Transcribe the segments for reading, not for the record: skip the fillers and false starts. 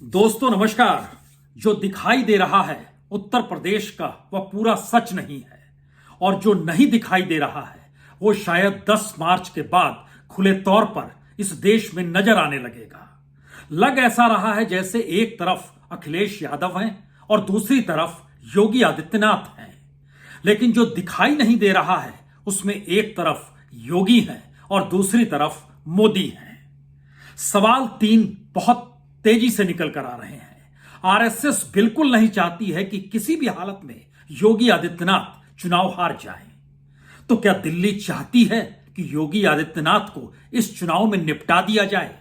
दोस्तों नमस्कार। जो दिखाई दे रहा है उत्तर प्रदेश का वह पूरा सच नहीं है, और जो नहीं दिखाई दे रहा है वो शायद 10 मार्च के बाद खुले तौर पर इस देश में नजर आने लगेगा। लग ऐसा रहा है जैसे एक तरफ अखिलेश यादव हैं और दूसरी तरफ योगी आदित्यनाथ हैं, लेकिन जो दिखाई नहीं दे रहा है उसमें एक तरफ योगी हैं और दूसरी तरफ मोदी हैं। सवाल 3 बहुत तेजी से निकल कर आ रहे हैं। आरएसएस बिल्कुल नहीं चाहती है कि किसी भी हालत में योगी आदित्यनाथ चुनाव हार जाएं। तो क्या दिल्ली चाहती है कि योगी आदित्यनाथ को इस चुनाव में निपटा दिया जाए?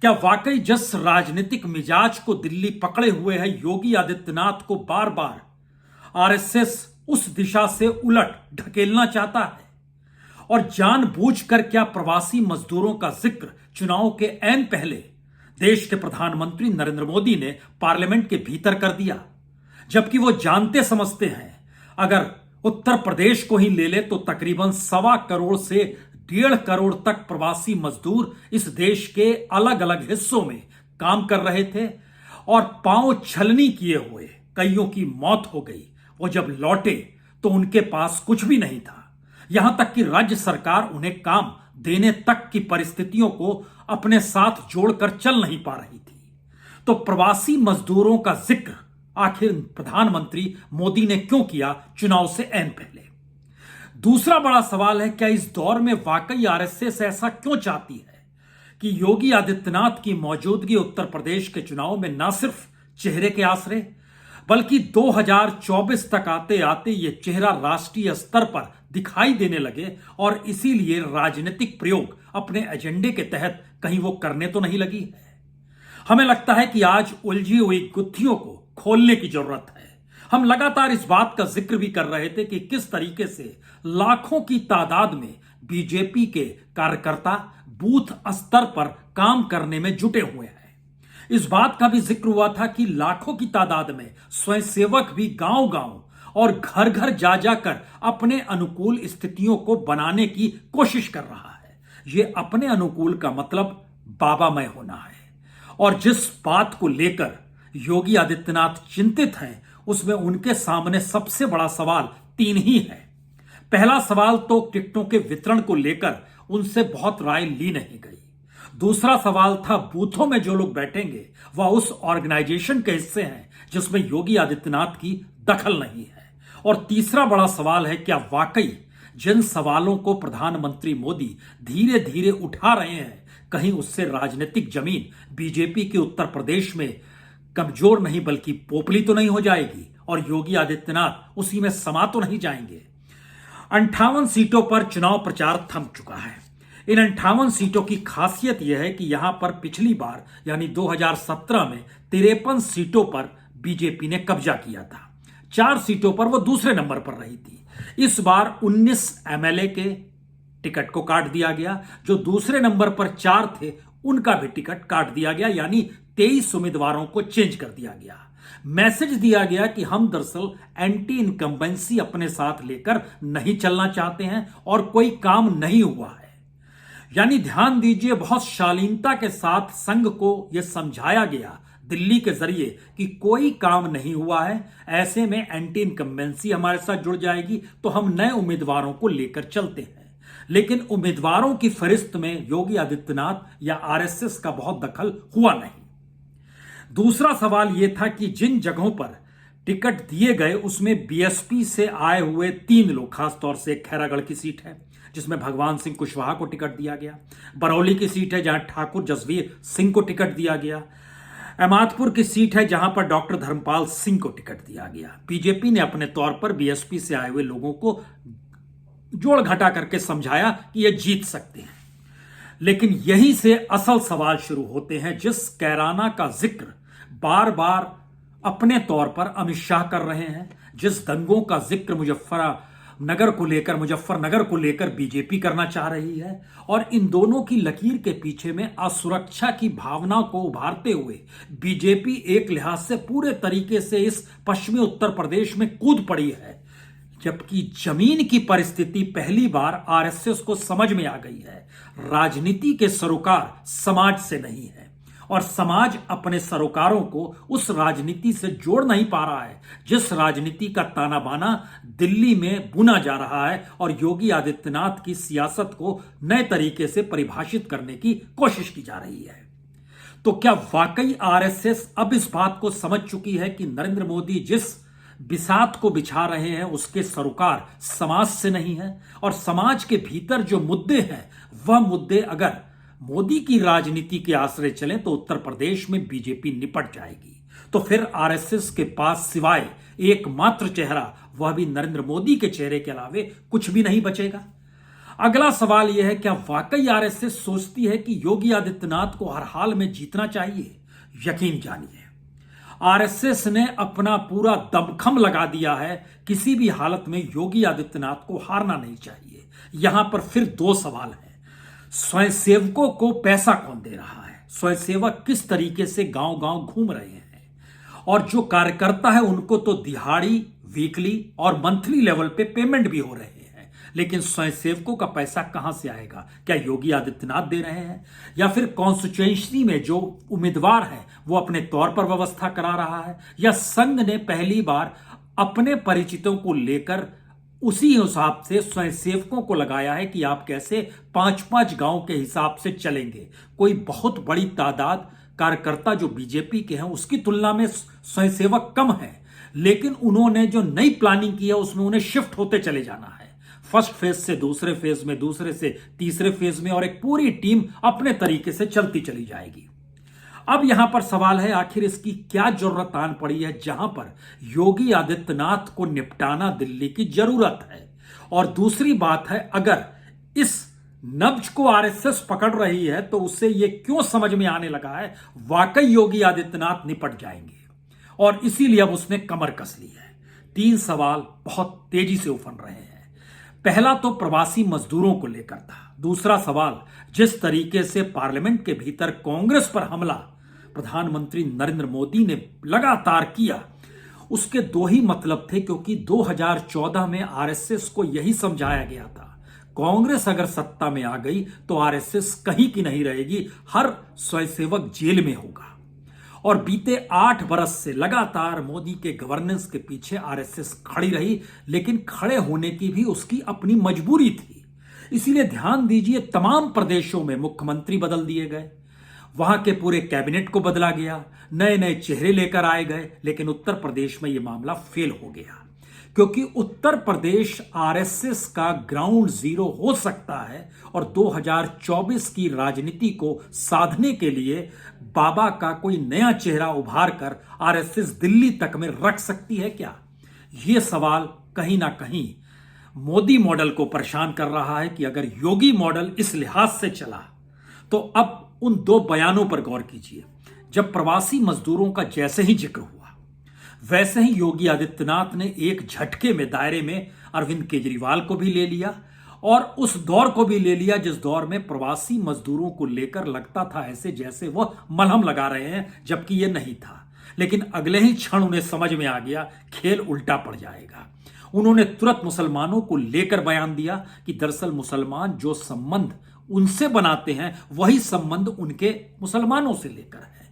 क्या वाकई जिस राजनीतिक मिजाज को दिल्ली पकड़े हुए है, योगी आदित्यनाथ को बार बार आरएसएस उस दिशा से उलट ढकेलना चाहता है? और जानबूझकर क्या प्रवासी मजदूरों का जिक्र चुनाव के ऐन पहले देश के प्रधानमंत्री नरेंद्र मोदी ने पार्लियामेंट के भीतर कर दिया, जबकि वो जानते समझते हैं अगर उत्तर प्रदेश को ही ले ले तो तकरीबन 1.25 करोड़ से 1.5 करोड़ तक प्रवासी मजदूर इस देश के अलग अलग हिस्सों में काम कर रहे थे और पांव छलनी किए हुए कईयों की मौत हो गई। वो जब लौटे तो उनके पास कुछ भी नहीं था, यहां तक कि राज्य सरकार उन्हें काम देने तक की परिस्थितियों को अपने साथ जोड़कर चल नहीं पा रही थी। तो प्रवासी मजदूरों का जिक्र आखिर प्रधानमंत्री मोदी ने क्यों किया चुनाव से ऐन पहले? दूसरा बड़ा सवाल है, क्या इस दौर में वाकई आरएसएस ऐसा क्यों चाहती है कि योगी आदित्यनाथ की मौजूदगी उत्तर प्रदेश के चुनाव में न सिर्फ चेहरे के आसरे बल्कि 2024 तक आते आते ये चेहरा राष्ट्रीय स्तर पर दिखाई देने लगे और इसीलिए राजनीतिक प्रयोग अपने एजेंडे के तहत कहीं वो करने तो नहीं लगी है? हमें लगता है कि आज उलझी हुई गुत्थियों को खोलने की जरूरत है। हम लगातार इस बात का जिक्र भी कर रहे थे कि किस तरीके से लाखों की तादाद में बीजेपी के कार्यकर्ता बूथ स्तर पर काम करने में जुटे हुए हैं। इस बात का भी जिक्र हुआ था कि लाखों की तादाद में स्वयंसेवक भी गांव गांव और घर घर जा जाकर अपने अनुकूल स्थितियों को बनाने की कोशिश कर रहा है। यह अपने अनुकूल का मतलब बाबामय होना है। और जिस बात को लेकर योगी आदित्यनाथ चिंतित हैं उसमें उनके सामने सबसे बड़ा सवाल 3 ही है। पहला सवाल तो टिकटों के वितरण को लेकर उनसे बहुत राय ली नहीं गई। दूसरा सवाल था बूथों में जो लोग बैठेंगे वह उस ऑर्गेनाइजेशन के हिस्से हैं जिसमें योगी आदित्यनाथ की दखल नहीं है। और तीसरा बड़ा सवाल है, क्या वाकई जिन सवालों को प्रधानमंत्री मोदी धीरे धीरे उठा रहे हैं कहीं उससे राजनीतिक जमीन बीजेपी के उत्तर प्रदेश में कमजोर नहीं बल्कि पोपली तो नहीं हो जाएगी और योगी आदित्यनाथ उसी में समा तो नहीं जाएंगे? 58 सीटों पर चुनाव प्रचार थम चुका है। इन 58 सीटों की खासियत यह है कि यहां पर पिछली बार यानी 2017 में 53 सीटों पर बीजेपी ने कब्जा किया था। 4 सीटों पर वो दूसरे नंबर पर रही थी। इस बार 19 एमएलए के टिकट को काट दिया गया। जो दूसरे नंबर पर 4 थे उनका भी टिकट काट दिया गया, यानी 23 उम्मीदवारों को चेंज कर दिया गया। मैसेज दिया गया कि हम दरअसल एंटी इनकम्बेंसी अपने साथ लेकर नहीं चलना चाहते हैं और कोई काम नहीं हुआ है। यानी ध्यान दीजिए, बहुत शालीनता के साथ संघ को यह समझाया गया दिल्ली के जरिए कि कोई काम नहीं हुआ है, ऐसे में एंटी इनकम्बेंसी हमारे साथ जुड़ जाएगी तो हम नए उम्मीदवारों को लेकर चलते हैं। लेकिन उम्मीदवारों की फहरिस्त में योगी आदित्यनाथ या आरएसएस का बहुत दखल हुआ नहीं। दूसरा सवाल यह था कि जिन जगहों पर टिकट दिए गए उसमें बीएसपी से आए हुए 3 लोग, खासतौर से खैरागढ़ की सीट है जिसमें भगवान सिंह कुशवाहा को टिकट दिया गया, बरौली की सीट है जहां ठाकुर जसवीर सिंह को टिकट दिया गया, अहमदपुर की सीट है जहां पर डॉक्टर धर्मपाल सिंह को टिकट दिया गया। बीजेपी ने अपने तौर पर बीएसपी से आए हुए लोगों को जोड़ घटा करके समझाया कि ये जीत सकते हैं। लेकिन यहीं से असल सवाल शुरू होते हैं। जिस कैराना का जिक्र बार बार अपने तौर पर अमित शाह कर रहे हैं, जिस दंगों का जिक्र मुजफ्फरनगर को लेकर बीजेपी करना चाह रही है, और इन दोनों की लकीर के पीछे में असुरक्षा की भावना को उभारते हुए बीजेपी एक लिहाज से पूरे तरीके से इस पश्चिमी उत्तर प्रदेश में कूद पड़ी है, जबकि जमीन की परिस्थिति पहली बार आरएसएस को समझ में आ गई है। राजनीति के सरोकार समाज से नहीं है और समाज अपने सरोकारों को उस राजनीति से जोड़ नहीं पा रहा है जिस राजनीति का ताना बाना दिल्ली में बुना जा रहा है और योगी आदित्यनाथ की सियासत को नए तरीके से परिभाषित करने की कोशिश की जा रही है। तो क्या वाकई आरएसएस अब इस बात को समझ चुकी है कि नरेंद्र मोदी जिस बिसात को बिछा रहे हैं उसके सरोकार समाज से नहीं है और समाज के भीतर जो मुद्दे हैं वह मुद्दे अगर मोदी की राजनीति के आश्रय चलें तो उत्तर प्रदेश में बीजेपी निपट जाएगी। तो फिर आरएसएस के पास सिवाय एकमात्र चेहरा वह भी नरेंद्र मोदी के चेहरे के अलावे कुछ भी नहीं बचेगा। अगला सवाल यह है, क्या वाकई आरएसएस सोचती है कि योगी आदित्यनाथ को हर हाल में जीतना चाहिए? यकीन जानिए, आरएसएस ने अपना पूरा दमखम लगा दिया है, किसी भी हालत में योगी आदित्यनाथ को हारना नहीं चाहिए। यहां पर फिर दो सवाल हैं। स्वयंसेवकों को पैसा कौन दे रहा है? स्वयंसेवक किस तरीके से गांव गांव घूम रहे हैं? और जो कार्यकर्ता है उनको तो दिहाड़ी, वीकली और मंथली लेवल पे पेमेंट भी हो रहे हैं, लेकिन स्वयंसेवकों का पैसा कहां से आएगा? क्या योगी आदित्यनाथ दे रहे हैं या फिर कॉन्स्टिट्यूएंसी में जो उम्मीदवार है वो अपने तौर पर व्यवस्था करा रहा है, या संघ ने पहली बार अपने परिचितों को लेकर उसी हिसाब से स्वयंसेवकों को लगाया है कि आप कैसे 5-5 गांव के हिसाब से चलेंगे? कोई बहुत बड़ी तादाद कार्यकर्ता जो बीजेपी के हैं उसकी तुलना में स्वयंसेवक कम है, लेकिन उन्होंने जो नई प्लानिंग की है उसमें उन्हें शिफ्ट होते चले जाना है, फर्स्ट फेज से दूसरे फेज में, दूसरे से तीसरे फेज में, और एक पूरी टीम अपने तरीके से चलती चली जाएगी। अब यहां पर सवाल है, आखिर इसकी क्या जरूरत आन पड़ी है जहां पर योगी आदित्यनाथ को निपटाना दिल्ली की जरूरत है? और दूसरी बात है, अगर इस नब्ज को आरएसएस पकड़ रही है तो उससे यह क्यों समझ में आने लगा है वाकई योगी आदित्यनाथ निपट जाएंगे, और इसीलिए अब उसने कमर कस ली है। 3 सवाल बहुत तेजी से उफन रहे हैं। पहला तो प्रवासी मजदूरों को लेकर था। दूसरा सवाल, जिस तरीके से पार्लियामेंट के भीतर कांग्रेस पर हमला प्रधानमंत्री नरेंद्र मोदी ने लगातार किया, उसके 2 ही मतलब थे, क्योंकि 2014 में आरएसएस को यही समझाया गया था, कांग्रेस अगर सत्ता में आ गई तो आरएसएस कहीं की नहीं रहेगी, हर स्वयंसेवक जेल में होगा। और बीते 8 बरस से लगातार मोदी के गवर्नेंस के पीछे आरएसएस खड़ी रही, लेकिन खड़े होने की भी उसकी अपनी मजबूरी थी। इसीलिए ध्यान दीजिए, तमाम प्रदेशों में मुख्यमंत्री बदल दिए गए, वहां के पूरे कैबिनेट को बदला गया, नए नए चेहरे लेकर आए गए, लेकिन उत्तर प्रदेश में यह मामला फेल हो गया, क्योंकि उत्तर प्रदेश आरएसएस का ग्राउंड जीरो हो सकता है और 2024 की राजनीति को साधने के लिए बाबा का कोई नया चेहरा उभार कर आरएसएस दिल्ली तक में रख सकती है क्या? यह सवाल कहीं ना कहीं मोदी मॉडल को परेशान कर रहा है कि अगर योगी मॉडल इस लिहाज से चला तो अब उन 2 बयानों पर गौर कीजिए। जब प्रवासी मजदूरों का जैसे ही जिक्र हुआ, वैसे ही योगी आदित्यनाथ ने एक झटके में दायरे में अरविंद केजरीवाल को भी ले लिया और उस दौर को भी ले लिया जिस दौर में प्रवासी मजदूरों को लेकर लगता था ऐसे जैसे वह मलहम लगा रहे हैं, जबकि यह नहीं था। लेकिन अगले ही क्षण उन्हें समझ में आ गया खेल उल्टा पड़ जाएगा। उन्होंने तुरंत मुसलमानों को लेकर बयान दिया कि दरअसल मुसलमान जो संबंध उनसे बनाते हैं वही संबंध उनके मुसलमानों से लेकर है।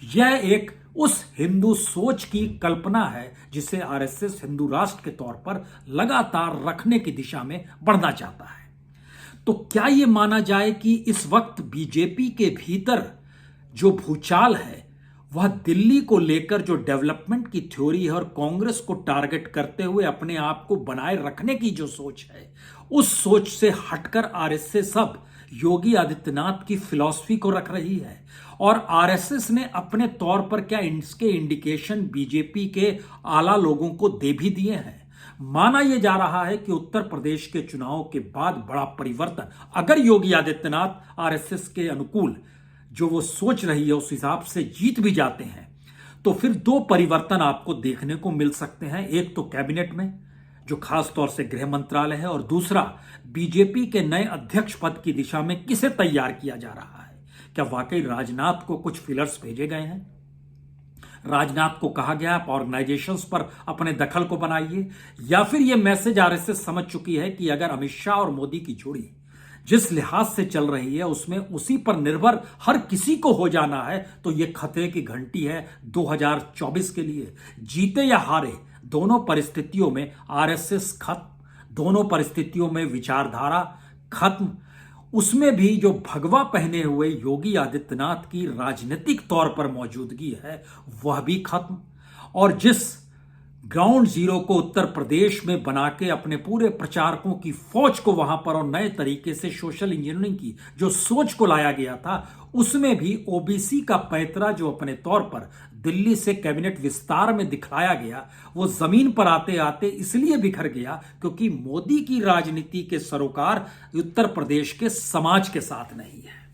यह एक उस हिंदू सोच की कल्पना है जिसे आरएसएस हिंदू राष्ट्र के तौर पर लगातार रखने की दिशा में बढ़ना चाहता है। तो क्या यह माना जाए कि इस वक्त बीजेपी के भीतर जो भूचाल है वह दिल्ली को लेकर जो डेवलपमेंट की थ्योरी है और कांग्रेस को टारगेट करते हुए अपने आप को बनाए रखने की जो सोच है, उस सोच से हटकर आरएसएस अब योगी आदित्यनाथ की फिलॉसफी को रख रही है और आरएसएस ने अपने तौर पर क्या इसके इंडिकेशन बीजेपी के आला लोगों को दे भी दिए हैं। माना यह जा रहा है कि उत्तर प्रदेश के चुनाव के बाद बड़ा परिवर्तन, अगर योगी आदित्यनाथ आरएसएस के अनुकूल जो वो सोच रही है उस हिसाब से जीत भी जाते हैं, तो फिर 2 परिवर्तन आपको देखने को मिल सकते हैं। एक तो कैबिनेट में जो खास तौर से गृह मंत्रालय है, और दूसरा बीजेपी के नए अध्यक्ष पद की दिशा में किसे तैयार किया जा रहा है। क्या वाकई राजनाथ को कुछ फिलर्स भेजे गए हैं? राजनाथ को कहा गया आप ऑर्गेनाइजेशंस पर अपने दखल को बनाइए, या फिर यह मैसेज आरएसएस समझ चुकी है कि अगर अमित शाह और मोदी की जोड़ी जिस लिहाज से चल रही है उसमें उसी पर निर्भर हर किसी को हो जाना है तो यह खतरे की घंटी है 2024 के लिए। जीते या हारे, दोनों परिस्थितियों में आरएसएस खत्म, दोनों परिस्थितियों में विचारधारा खत्म, उसमें भी जो भगवा पहने हुए योगी आदित्यनाथ की राजनीतिक तौर पर मौजूदगी है वह भी खत्म। और जिस ग्राउंड जीरो को उत्तर प्रदेश में बना के अपने पूरे प्रचारकों की फौज को वहां पर और नए तरीके से सोशल इंजीनियरिंग की जो सोच को लाया गया था, उसमें भी ओबीसी का पैंतरा जो अपने तौर पर दिल्ली से कैबिनेट विस्तार में दिखाया गया, वो जमीन पर आते आते इसलिए बिखर गया क्योंकि मोदी की राजनीति के सरोकार उत्तर प्रदेश के समाज के साथ नहीं है।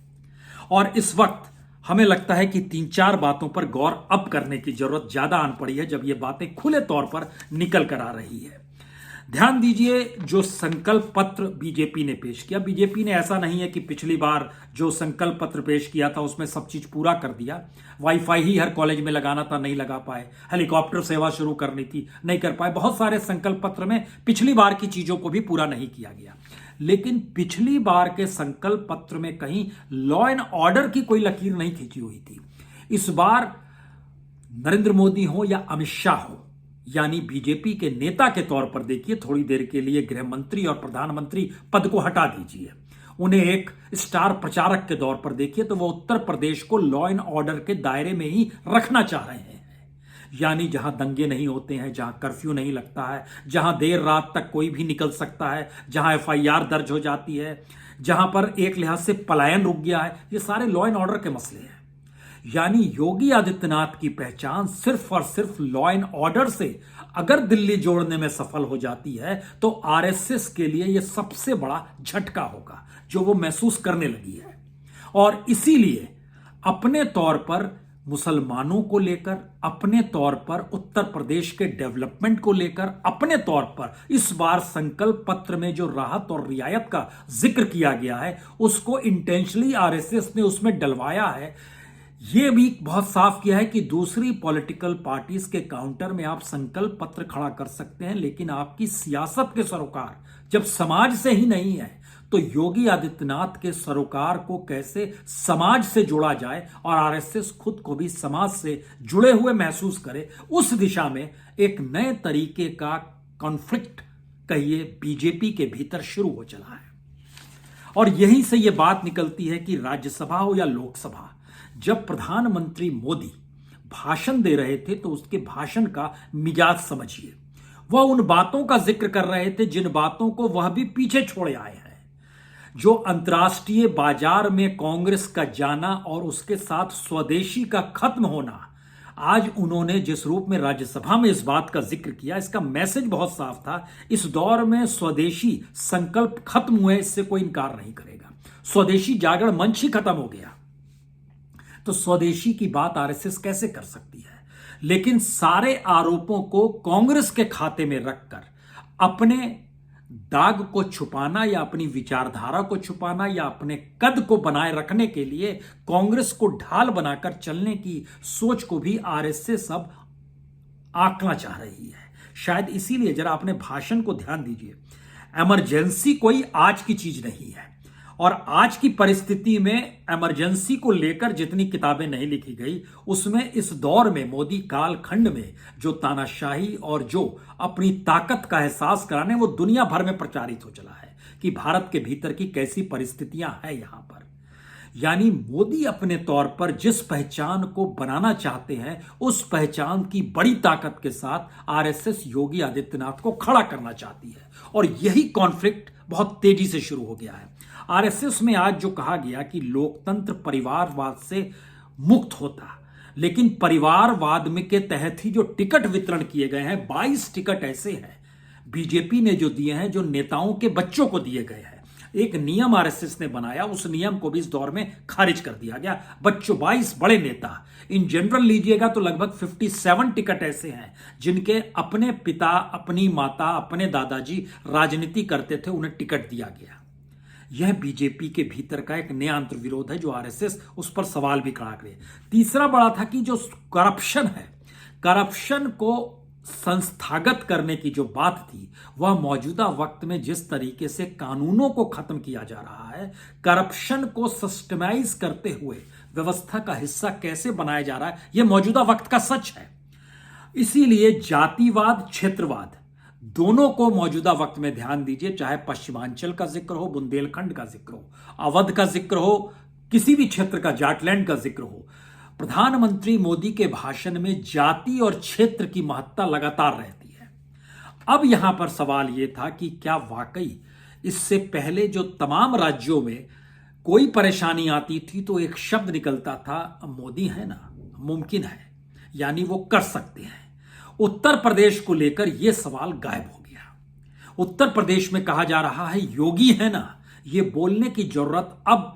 और इस वक्त हमें लगता है कि 3-4 बातों पर गौर अब करने की जरूरत ज्यादा आन पड़ी है जब ये बातें खुले तौर पर निकल कर आ रही है। ध्यान दीजिए, जो संकल्प पत्र बीजेपी ने पेश किया, बीजेपी ने ऐसा नहीं है कि पिछली बार जो संकल्प पत्र पेश किया था उसमें सब चीज पूरा कर दिया। वाईफाई ही हर कॉलेज में लगाना था, नहीं लगा पाए। हेलीकॉप्टर सेवा शुरू करनी थी, नहीं कर पाए। बहुत सारे संकल्प पत्र में पिछली बार की चीजों को भी पूरा नहीं किया गया। लेकिन पिछली बार के संकल्प पत्र में कहीं लॉ एंड ऑर्डर की कोई लकीर नहीं खींची हुई थी। इस बार नरेंद्र मोदी हो या अमित शाह हो, यानी बीजेपी के नेता के तौर पर देखिए, थोड़ी देर के लिए गृह मंत्री और प्रधानमंत्री पद को हटा दीजिए, उन्हें एक स्टार प्रचारक के तौर पर देखिए, तो वो उत्तर प्रदेश को लॉ एंड ऑर्डर के दायरे में ही रखना चाह रहे हैं। यानी जहां दंगे नहीं होते हैं, जहां कर्फ्यू नहीं लगता है, जहां देर रात तक कोई भी निकल सकता है, जहां एफआईआर दर्ज हो जाती है, जहां पर एक लिहाज से पलायन रुक गया है, ये सारे लॉ एंड ऑर्डर के मसले हैं। यानी योगी आदित्यनाथ की पहचान सिर्फ और सिर्फ लॉ एंड ऑर्डर से अगर दिल्ली जोड़ने में सफल हो जाती है तो आरएसएस के लिए यह सबसे बड़ा झटका होगा जो वो महसूस करने लगी है। और इसीलिए अपने तौर पर मुसलमानों को लेकर, अपने तौर पर उत्तर प्रदेश के डेवलपमेंट को लेकर, अपने तौर पर इस बार संकल्प पत्र में जो राहत और रियायत का जिक्र किया गया है उसको इंटेंशनली आरएसएस ने उसमें डलवाया है। यह भी बहुत साफ किया है कि दूसरी पॉलिटिकल पार्टीज के काउंटर में आप संकल्प पत्र खड़ा कर सकते हैं, लेकिन आपकी सियासत के सरोकार जब समाज से ही नहीं है तो योगी आदित्यनाथ के सरोकार को कैसे समाज से जोड़ा जाए और आरएसएस खुद को भी समाज से जुड़े हुए महसूस करे, उस दिशा में एक नए तरीके का कॉन्फ्लिक्ट कहिए बीजेपी के भीतर शुरू हो चला है। और यहीं से यह बात निकलती है कि राज्यसभा हो या लोकसभा, जब प्रधानमंत्री मोदी भाषण दे रहे थे तो उसके भाषण का मिजाज समझिए। वह उन बातों का जिक्र कर रहे थे जिन बातों को वह भी पीछे छोड़े आए हैं। जो अंतर्राष्ट्रीय बाजार में कांग्रेस का जाना और उसके साथ स्वदेशी का खत्म होना, आज उन्होंने जिस रूप में राज्यसभा में इस बात का जिक्र किया, इसका मैसेज बहुत साफ था। इस दौर में स्वदेशी संकल्प खत्म हुए, इससे कोई इनकार नहीं करेगा। स्वदेशी जागरण मंच ही खत्म हो गया, तो स्वदेशी की बात आरएसएस कैसे कर सकती है? लेकिन सारे आरोपों को कांग्रेस के खाते में रखकर अपने दाग को छुपाना या अपनी विचारधारा को छुपाना या अपने कद को बनाए रखने के लिए कांग्रेस को ढाल बनाकर चलने की सोच को भी आरएसएस अब आंकना चाह रही है। शायद इसीलिए जरा अपने भाषण को ध्यान दीजिए। इमरजेंसी कोई आज की चीज नहीं है, और आज की परिस्थिति में इमरजेंसी को लेकर जितनी किताबें नहीं लिखी गई, उसमें इस दौर में मोदी कालखंड में जो तानाशाही और जो अपनी ताकत का एहसास कराने वो दुनिया भर में प्रचारित हो चला है कि भारत के भीतर की कैसी परिस्थितियां हैं यहां पर। यानी मोदी अपने तौर पर जिस पहचान को बनाना चाहते हैं उस पहचान की बड़ी ताकत के साथ आरएसएस योगी आदित्यनाथ को खड़ा करना चाहती है, और यही कॉन्फ्लिक्ट बहुत तेजी से शुरू हो गया है। आरएसएस में आज जो कहा गया कि लोकतंत्र परिवारवाद से मुक्त होता, लेकिन परिवारवाद में के तहत ही जो टिकट वितरण किए गए हैं, 22 टिकट ऐसे हैं बीजेपी ने जो दिए हैं जो नेताओं के बच्चों को दिए गए हैं। एक नियम आरएसएस ने बनाया, उस नियम को भी इस दौर में खारिज कर दिया गया। बच्चों 22 बड़े नेता, इन जनरल लीजिएगा तो लगभग 57 टिकट ऐसे हैं जिनके अपने पिता, अपनी माता, अपने दादाजी राजनीति करते थे, उन्हें टिकट दिया गया। यह बीजेपी के भीतर का एक नया अंतर्विरोध है जो आरएसएस उस पर सवाल भी खड़ा करे। तीसरा बड़ा था कि जो करप्शन है, करप्शन को संस्थागत करने की जो बात थी वह मौजूदा वक्त में जिस तरीके से कानूनों को खत्म किया जा रहा है, करप्शन को सिस्टमाइज करते हुए व्यवस्था का हिस्सा कैसे बनाया जा रहा है, यह मौजूदा वक्त का सच है। इसीलिए जातिवाद, क्षेत्रवाद दोनों को मौजूदा वक्त में ध्यान दीजिए, चाहे पश्चिमांचल का जिक्र हो, बुंदेलखंड का जिक्र हो, अवध का जिक्र हो, किसी भी क्षेत्र का, जाटलैंड का जिक्र हो। प्रधानमंत्री मोदी के भाषण में जाति और क्षेत्र की महत्ता लगातार रहती है। अब यहां पर सवाल यह था कि क्या वाकई इससे पहले जो तमाम राज्यों में कोई परेशानी आती थी तो एक शब्द निकलता था, मोदी है ना, मुमकिन है, यानी वो कर सकते हैं। उत्तर प्रदेश को लेकर यह सवाल गायब हो गया। उत्तर प्रदेश में कहा जा रहा है योगी है ना, यह बोलने की जरूरत अब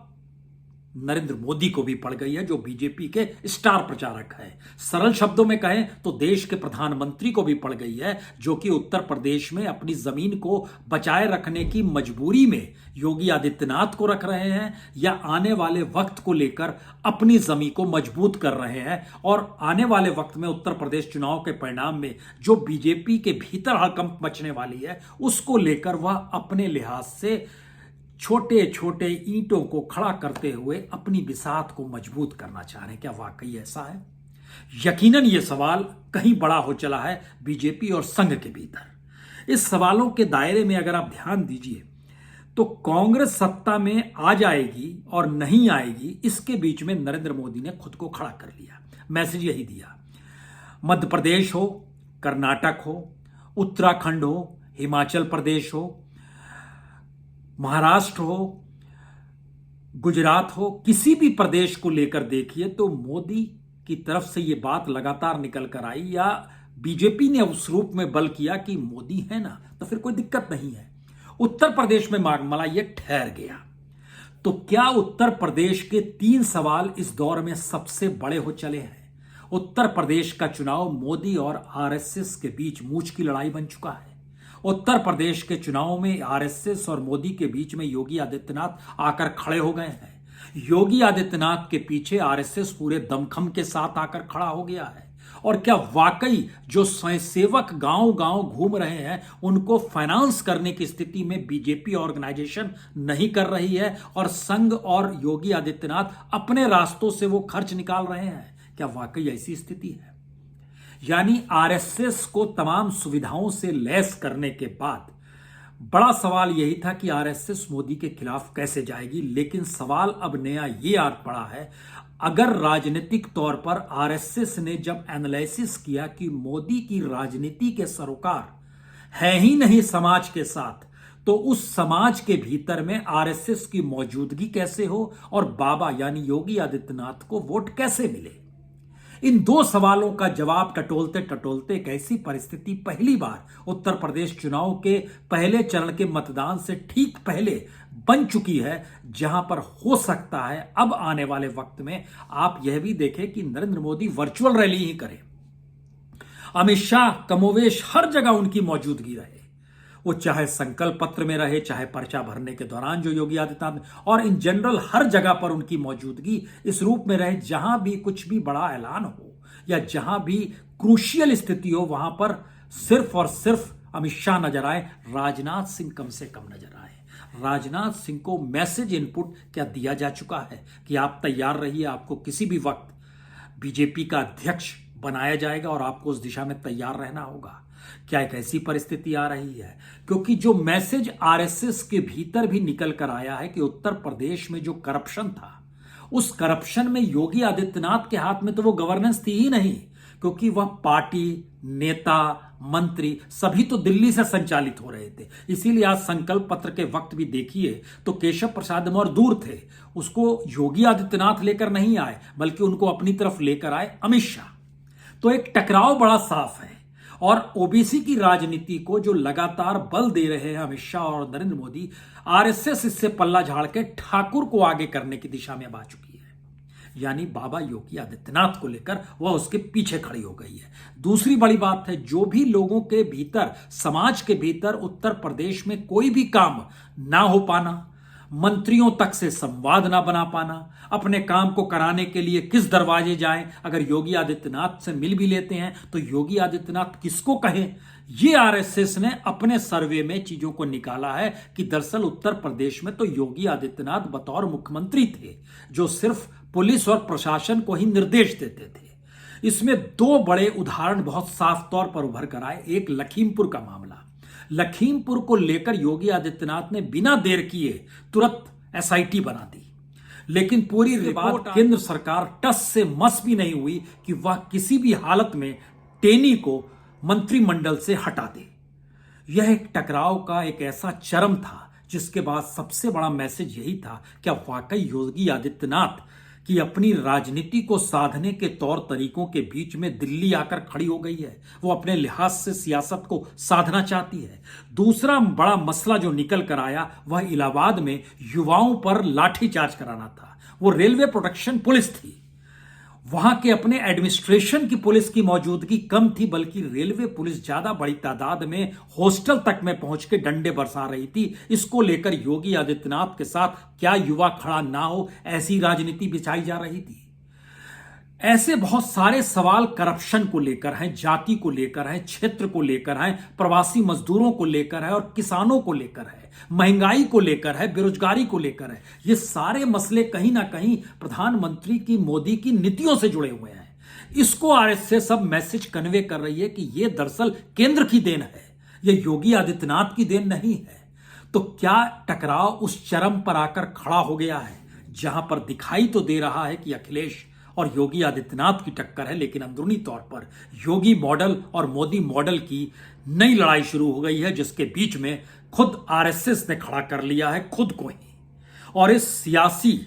नरेंद्र मोदी को भी पड़ गई है, जो बीजेपी के स्टार प्रचारक है। सरल शब्दों में कहें तो देश के प्रधानमंत्री को भी पड़ गई है, जो कि उत्तर प्रदेश में अपनी जमीन को बचाए रखने की मजबूरी में योगी आदित्यनाथ को रख रहे हैं, या आने वाले वक्त को लेकर अपनी जमीन को मजबूत कर रहे हैं। और आने वाले वक्त में उत्तर प्रदेश चुनाव के परिणाम में जो बीजेपी के भीतर हड़कंप मचने वाली है, उसको लेकर वह अपने लिहाज से छोटे छोटे ईंटों को खड़ा करते हुए अपनी बिसात को मजबूत करना चाह रहे हैं। क्या वाकई ऐसा है? यकीनन यह सवाल कहीं बड़ा हो चला है बीजेपी और संघ के भीतर। इस सवालों के दायरे में अगर आप ध्यान दीजिए तो कांग्रेस सत्ता में आ जाएगी और नहीं आएगी, इसके बीच में नरेंद्र मोदी ने खुद को खड़ा कर लिया। मैसेज यही दिया, मध्य प्रदेश हो, कर्नाटक हो, उत्तराखंड हो, हिमाचल प्रदेश हो, महाराष्ट्र हो, गुजरात हो, किसी भी प्रदेश को लेकर देखिए तो मोदी की तरफ से यह बात लगातार निकल कर आई, या बीजेपी ने उस रूप में बल किया कि मोदी है ना तो फिर कोई दिक्कत नहीं है। उत्तर प्रदेश में मामला यह ठहर गया। तो क्या उत्तर प्रदेश के 3 सवाल इस दौर में सबसे बड़े हो चले हैं? उत्तर प्रदेश का चुनाव मोदी और आरएसएस के बीच मूंछ की लड़ाई बन चुका है। उत्तर प्रदेश के चुनाव में आरएसएस और मोदी के बीच में योगी आदित्यनाथ आकर खड़े हो गए हैं। योगी आदित्यनाथ के पीछे आरएसएस पूरे दमखम के साथ आकर खड़ा हो गया है। और क्या वाकई जो स्वयंसेवक गांव गांव घूम रहे हैं उनको फाइनेंस करने की स्थिति में बीजेपी ऑर्गेनाइजेशन नहीं कर रही है, और संघ और योगी आदित्यनाथ अपने रास्तों से वो खर्च निकाल रहे हैं? क्या वाकई ऐसी स्थिति है? यानी आरएसएस को तमाम सुविधाओं से लैस करने के बाद बड़ा सवाल यही था कि आरएसएस मोदी के खिलाफ कैसे जाएगी। लेकिन सवाल अब नया ये आ पड़ा है, अगर राजनीतिक तौर पर आरएसएस ने जब एनालिसिस किया कि मोदी की राजनीति के सरोकार है ही नहीं समाज के साथ, तो उस समाज के भीतर में आरएसएस की मौजूदगी कैसे हो और बाबा यानी योगी आदित्यनाथ को वोट कैसे मिले। इन 2 सवालों का जवाब टटोलते टटोलते एक ऐसी परिस्थिति पहली बार उत्तर प्रदेश चुनाव के पहले चरण के मतदान से ठीक पहले बन चुकी है, जहां पर हो सकता है अब आने वाले वक्त में आप यह भी देखें कि नरेंद्र मोदी वर्चुअल रैली ही करें, अमित शाह कमोवेश हर जगह उनकी मौजूदगी रहे, वो चाहे संकल्प पत्र में रहे, चाहे पर्चा भरने के दौरान जो योगी आदित्यनाथ, और इन जनरल हर जगह पर उनकी मौजूदगी इस रूप में रहे, जहां भी कुछ भी बड़ा ऐलान हो या जहां भी क्रूशियल स्थिति हो वहां पर सिर्फ और सिर्फ अमित शाह नजर आए, राजनाथ सिंह कम से कम नजर आए। राजनाथ सिंह को मैसेज इनपुट क्या दिया जा चुका है कि आप तैयार रहिए, आपको किसी भी वक्त बीजेपी का अध्यक्ष बनाया जाएगा और आपको उस दिशा में तैयार रहना होगा। क्या एक ऐसी परिस्थिति आ रही है? क्योंकि जो मैसेज आरएसएस के भीतर भी निकल कर आया है कि उत्तर प्रदेश में जो करप्शन था, उस करप्शन में योगी आदित्यनाथ के हाथ में तो वो गवर्नेंस थी ही नहीं, क्योंकि वह पार्टी, नेता, मंत्री सभी तो दिल्ली से संचालित हो रहे थे। इसीलिए आज संकल्प पत्र के वक्त भी देखिए तो केशव प्रसाद मौर्य दूर थे, उसको योगी आदित्यनाथ लेकर नहीं आए, बल्कि उनको अपनी तरफ लेकर आए अमित शाह। तो एक टकराव बड़ा साफ है। और ओबीसी की राजनीति को जो लगातार बल दे रहे हैं अमित शाह और नरेंद्र मोदी, आरएसएस इससे पल्ला झाड़ के ठाकुर को आगे करने की दिशा में अब आ चुकी है। यानी बाबा योगी आदित्यनाथ को लेकर वह उसके पीछे खड़ी हो गई है। दूसरी बड़ी बात है, जो भी लोगों के भीतर, समाज के भीतर उत्तर प्रदेश में कोई भी काम ना हो पाना, मंत्रियों तक से संवाद ना बना पाना, अपने काम को कराने के लिए किस दरवाजे जाएं, अगर योगी आदित्यनाथ से मिल भी लेते हैं तो योगी आदित्यनाथ किसको कहें। ये आरएसएस ने अपने सर्वे में चीजों को निकाला है कि दरअसल उत्तर प्रदेश में तो योगी आदित्यनाथ बतौर मुख्यमंत्री थे जो सिर्फ पुलिस और प्रशासन को ही निर्देश देते थे। इसमें दो बड़े उदाहरण बहुत साफ तौर पर उभर कर आए। एक लखीमपुर का मामला, लखीमपुर को लेकर योगी आदित्यनाथ ने बिना देर किए तुरंत एसआईटी बना दी, लेकिन पूरी रिपोर्ट केंद्र सरकार टस से मस भी नहीं हुई कि वह किसी भी हालत में टेनी को मंत्रिमंडल से हटा दे। यह एक टकराव का एक ऐसा चरम था जिसके बाद सबसे बड़ा मैसेज यही था, क्या वाकई योगी आदित्यनाथ की अपनी राजनीति को साधने के तौर तरीकों के बीच में दिल्ली आकर खड़ी हो गई है, वो अपने लिहाज से सियासत को साधना चाहती है। दूसरा बड़ा मसला जो निकल कर आया वह इलाहाबाद में युवाओं पर लाठीचार्ज कराना था। वो रेलवे प्रोटेक्शन पुलिस थी, वहां के अपने एडमिनिस्ट्रेशन की पुलिस की मौजूदगी कम थी, बल्कि रेलवे पुलिस ज्यादा बड़ी तादाद में हॉस्टल तक में पहुंच के डंडे बरसा रही थी। इसको लेकर योगी आदित्यनाथ के साथ क्या युवा खड़ा ना हो, ऐसी राजनीति बिछाई जा रही थी। ऐसे बहुत सारे सवाल करप्शन को लेकर हैं, जाति को लेकर हैं, क्षेत्र को लेकर हैं, प्रवासी मजदूरों को लेकर है और किसानों को लेकर है, महंगाई को लेकर है, बेरोजगारी को लेकर है। ये सारे मसले कहीं ना कहीं प्रधानमंत्री की मोदी की नीतियों से जुड़े हुए हैं। इसको आरएसएस सब मैसेज कन्वे कर रही है कि ये दरअसल केंद्र की देन है, ये योगी आदित्यनाथ की देन नहीं है। तो क्या टकराव उस चरम पर आकर खड़ा हो गया है जहां पर दिखाई तो दे रहा है कि अखिलेश और योगी आदित्यनाथ की टक्कर है, लेकिन अंदरूनी तौर पर योगी मॉडल और मोदी मॉडल की नई लड़ाई शुरू हो गई है, जिसके बीच में खुद आरएसएस ने खड़ा कर लिया है खुद को ही। और इस सियासी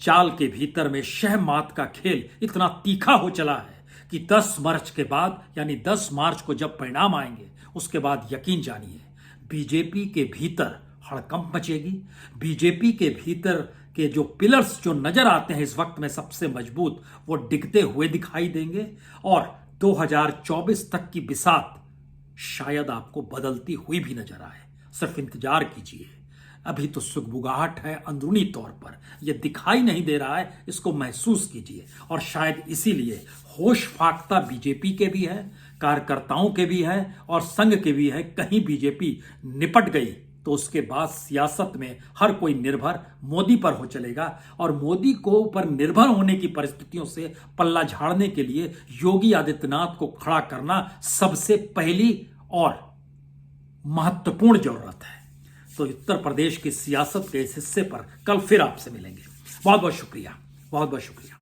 चाल के भीतर में शहमात का खेल इतना तीखा हो चला है कि 10 मार्च के बाद, यानी 10 मार्च को जब परिणाम आएंगे उसके बाद यकीन जानिए बीजेपी के भीतर हड़कंप मचेगी। बीजेपी के भीतर के जो पिलर्स जो नजर आते हैं इस वक्त में सबसे मजबूत, वो डिगते हुए दिखाई देंगे और 2024 तक की बिसात शायद आपको बदलती हुई भी नजर आए। सिर्फ इंतजार कीजिए, अभी तो सुगबुगाहट है अंदरूनी तौर पर, यह दिखाई नहीं दे रहा है, इसको महसूस कीजिए। और शायद इसीलिए होश फाख्ता बीजेपी के भी है, कार्यकर्ताओं के भी है और संघ के भी है। कहीं बीजेपी निपट गई तो उसके बाद सियासत में हर कोई निर्भर मोदी पर हो चलेगा और मोदी को पर निर्भर होने की परिस्थितियों से पल्ला झाड़ने के लिए योगी आदित्यनाथ को खड़ा करना सबसे पहली और महत्वपूर्ण जरूरत है। तो उत्तर प्रदेश की सियासत के इस हिस्से पर कल फिर आपसे मिलेंगे। बहुत बहुत शुक्रिया, बहुत बहुत शुक्रिया।